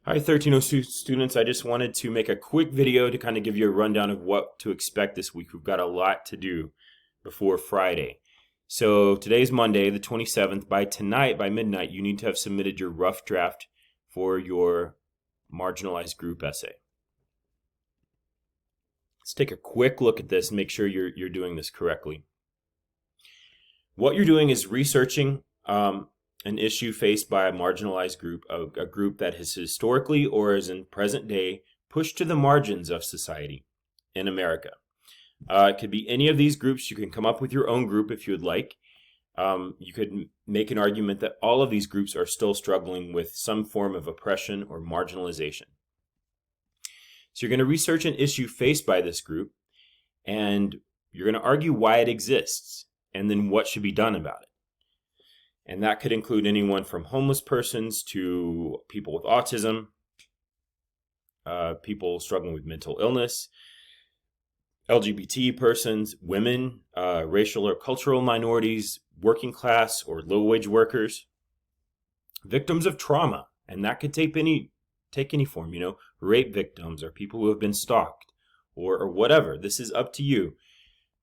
Hi 1302 students, I just wanted to make a quick video to kind of give you a rundown of what to expect this week. We've got a lot to do before Friday. So today's Monday, the 27th. By tonight, by midnight, you need to have submitted your rough draft for your marginalized group essay. Let's take a quick look at this and make sure you're doing this correctly. What you're doing is researching an issue faced by a marginalized group, a group that has historically or is in present day pushed to the margins of society in America. It could be any of these groups. You can come up with your own group if you would like. You could make an argument that all of these groups are still struggling with some form of oppression or marginalization. So you're going to research an issue faced by this group, and you're going to argue why it exists, and then what should be done about it. And that could include anyone from homeless persons to people with autism, people struggling with mental illness, LGBT persons, women, racial or cultural minorities, working class or low-wage workers, victims of trauma, and that could take any form, rape victims or people who have been stalked or whatever. This is up to you.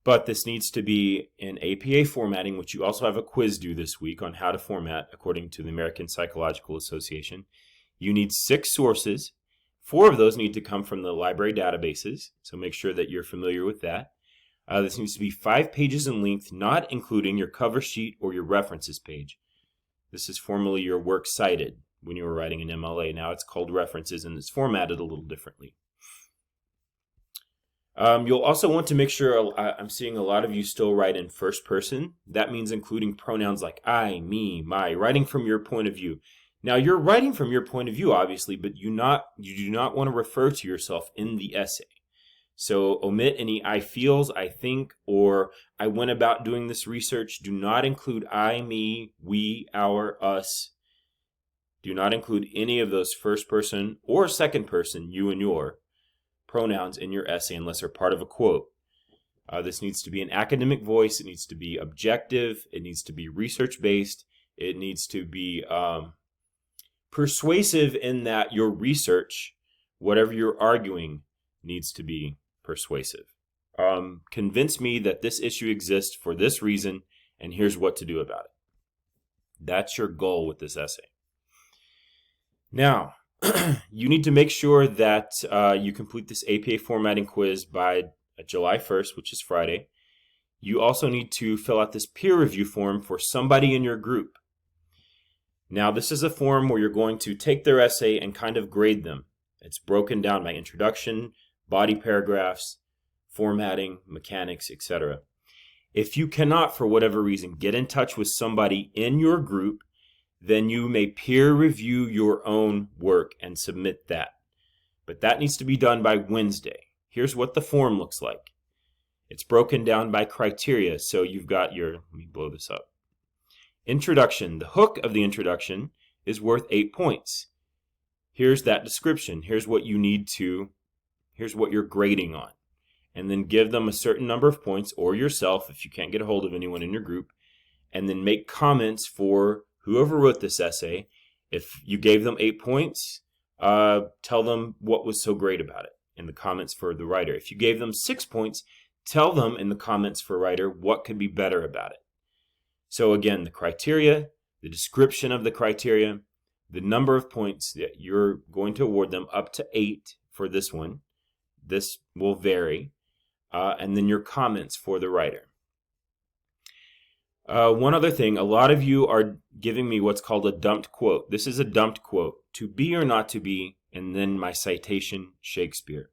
But this needs to be in APA formatting, which you also have a quiz due this week on how to format according to the American Psychological Association. You need 6 sources. 4 of those need to come from the library databases, so make sure that you're familiar with that. This needs to be 5 pages in length, not including your cover sheet or your references page. This is formerly your works cited when you were writing an MLA. Now it's called references, and it's formatted a little differently. You'll also want to make sure, I'm seeing a lot of you still write in first person. That means including pronouns like I, me, my, writing from your point of view. Now, you're writing from your point of view, obviously, but you do not want to refer to yourself in the essay. So omit any I feels, I think, or I went about doing this research. Do not include I, me, we, our, us. Do not include any of those first person or second person, you and your, pronouns in your essay unless they're part of a quote. This needs to be an academic voice. It needs to be objective. It needs to be research-based. It needs to be persuasive in that your research, whatever you're arguing, needs to be persuasive. Convince me that this issue exists for this reason, and here's what to do about it. That's your goal with this essay. Now, you need to make sure that you complete this APA formatting quiz by July 1st, which is Friday. You also need to fill out this peer review form for somebody in your group. Now, this is a form where you're going to take their essay and kind of grade them. It's broken down by introduction, body paragraphs, formatting, mechanics, etc. If you cannot, for whatever reason, get in touch with somebody in your group, then you may peer review your own work and submit that. But that needs to be done by Wednesday. Here's what the form looks like. It's broken down by criteria, so you've got your, let me blow this up. Introduction. The hook of the introduction is worth 8 points. Here's that description. Here's what you're grading on. And then give them a certain number of points, or yourself if you can't get a hold of anyone in your group, and then make comments for whoever wrote this essay. If you gave them 8 points, tell them what was so great about it in the comments for the writer. If you gave them 6 points, tell them in the comments for writer what could be better about it. So again, the criteria, the description of the criteria, the number of points that you're going to award them, up to 8 for this one. This will vary. And then your comments for the writer. One other thing, a lot of you are giving me what's called a dumped quote. This is a dumped quote, to be or not to be, and then my citation, Shakespeare.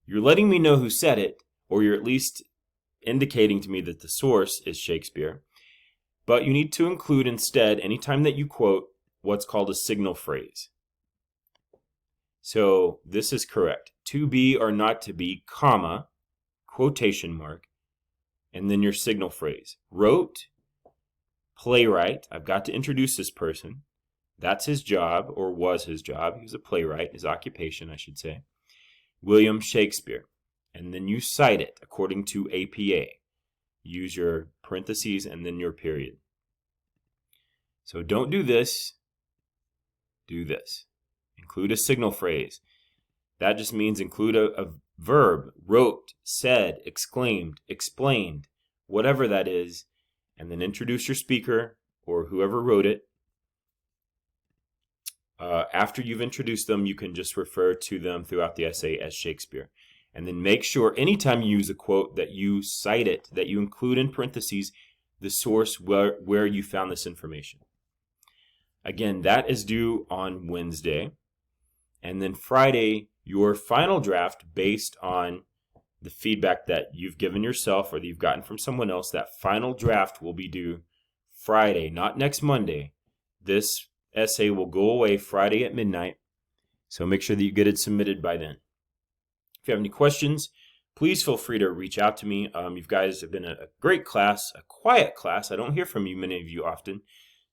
You're letting me know who said it, or you're at least indicating to me that the source is Shakespeare, but you need to include instead, anytime that you quote, what's called a signal phrase. So this is correct. To be or not to be, comma, quotation mark, and then your signal phrase. Wrote, playwright. I've got to introduce this person. That's his job, or was his job. He was a playwright, his occupation, I should say. William Shakespeare. And then you cite it according to APA. Use your parentheses and then your period. So don't do this. Do this. include a signal phrase. That just means include a verb, wrote, said, exclaimed, explained, whatever that is, and then introduce your speaker or whoever wrote it. After you've introduced them, you can just refer to them throughout the essay as Shakespeare. And then make sure anytime you use a quote that you cite it, that you include in parentheses the source where you found this information. Again, that is due on Wednesday. And then Friday, your final draft based on the feedback that you've given yourself or that you've gotten from someone else, that final draft will be due Friday, not next Monday. This essay will go away Friday at midnight, so make sure that you get it submitted by then. If you have any questions, please feel free to reach out to me. You guys have been a great class, a quiet class. I don't hear from you, many of you often.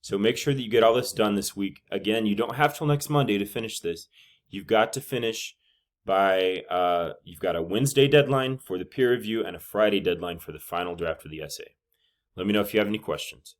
So make sure that you get all this done this week. Again, you don't have till next Monday to finish this. You've got to finish by, you've got a Wednesday deadline for the peer review and a Friday deadline for the final draft of the essay. Let me know if you have any questions.